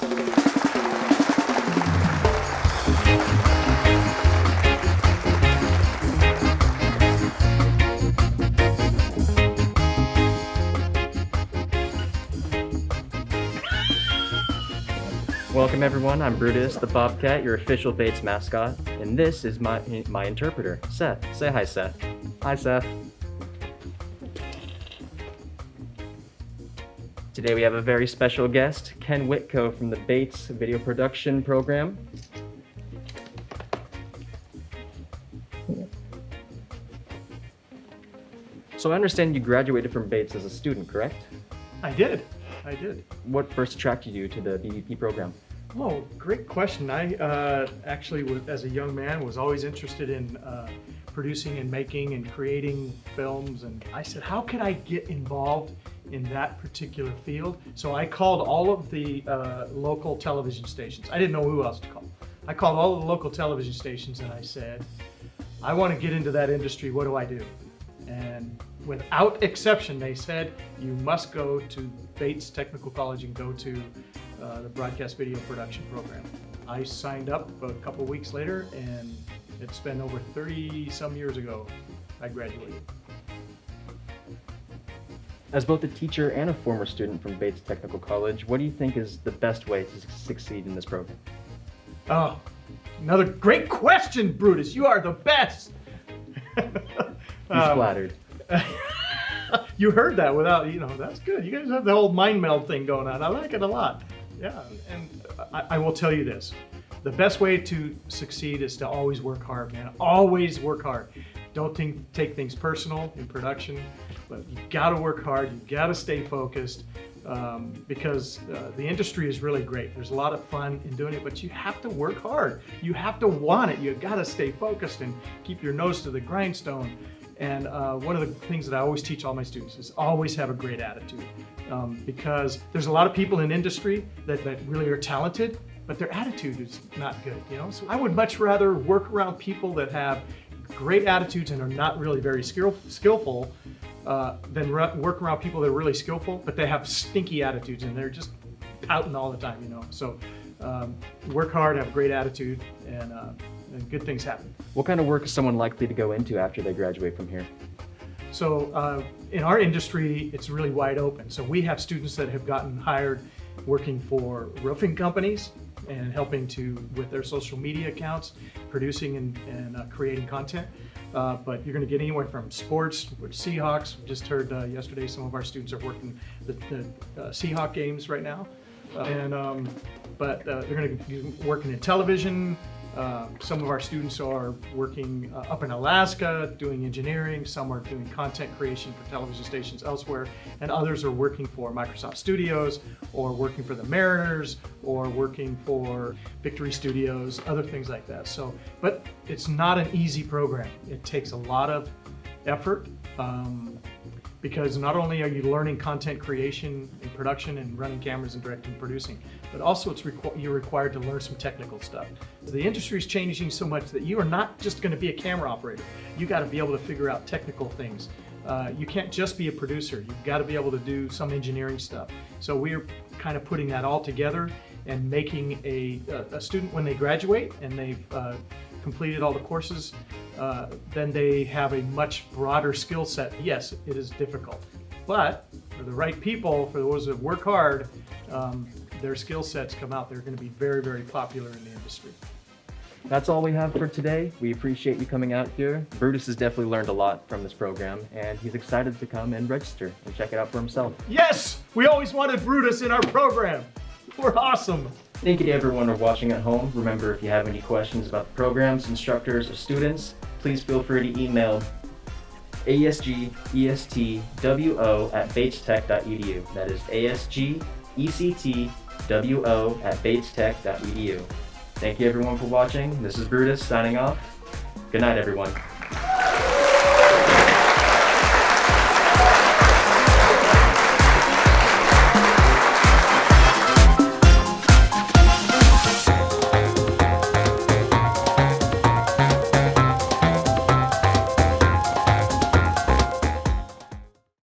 Welcome everyone, I'm Brutus the Bobcat, your official Bates mascot, and this is my interpreter, Seth. Say hi, Seth. Hi, Seth. Today we have a very special guest, Ken Witkoe from the Bates video production program. So I understand you graduated from Bates as a student, correct? I did. What first attracted you to the BVP program? Oh, great question. I actually, as a young man, was always interested in producing and making and creating films. And I said, how could I get involved in that particular field? So I called all of the local television stations. I didn't know who else to call. I called all of the local television stations and I said, I want to get into that industry. What do I do? And without exception, they said, you must go to Bates Technical College and go to the broadcast video production program. I signed up a couple of weeks later, and it's been over 30 some years ago I graduated. As both a teacher and a former student from Bates Technical College, what do you think is the best way to succeed in this program? Oh, another great question, Brutus. You are the best. He's flattered. You heard that without, that's good. You guys have the whole mind meld thing going on. I like it a lot. Yeah, and I will tell you this. The best way to succeed is to always work hard, man. Always work hard. Don't take things personal in production, but you gotta work hard. You gotta stay focused because the industry is really great. There's a lot of fun in doing it, but you have to work hard. You have to want it. You gotta stay focused and keep your nose to the grindstone. And one of the things that I always teach all my students is always have a great attitude because there's a lot of people in industry that really are talented, but their attitude is not good, So I would much rather work around people that have great attitudes and are not really very skillful than work around people that are really skillful, but they have stinky attitudes and they're just pouting all the time, So work hard, have a great attitude, and good things happen. What kind of work is someone likely to go into after they graduate from here? So in our industry, it's really wide open. So we have students that have gotten hired working for roofing companies and helping with their social media accounts, producing and creating content. But you're going to get anywhere from sports, with Seahawks. We just heard yesterday some of our students are working the Seahawk games right now. But they're going to be working in television. Some of our students are working up in Alaska doing engineering, some are doing content creation for television stations elsewhere, and others are working for Microsoft Studios or working for the Mariners or working for Victory Studios, other things like that. But it's not an easy program. It takes a lot of effort because not only are you learning content creation and production and running cameras and directing and producing, but also you're required to learn some technical stuff. The industry is changing so much that you are not just going to be a camera operator. You got to be able to figure out technical things. You can't just be a producer. You've got to be able to do some engineering stuff. So we're kind of putting that all together and making a student, when they graduate and they've completed all the courses, then they have a much broader skill set. Yes, it is difficult, but for the right people, for those that work hard, their skill sets come out. They're going to be very, very popular in the industry. That's all we have for today. We appreciate you coming out here. Brutus has definitely learned a lot from this program, and he's excited to come and register and check it out for himself. Yes, we always wanted Brutus in our program. We're awesome. Thank you to everyone who are watching at home. Remember, if you have any questions about the programs, instructors, or students, please feel free to email asgestwo@batechtech.edu. That is asgestwo@batechtech.edu. Thank you everyone for watching. This is Brutus signing off. Good night, everyone.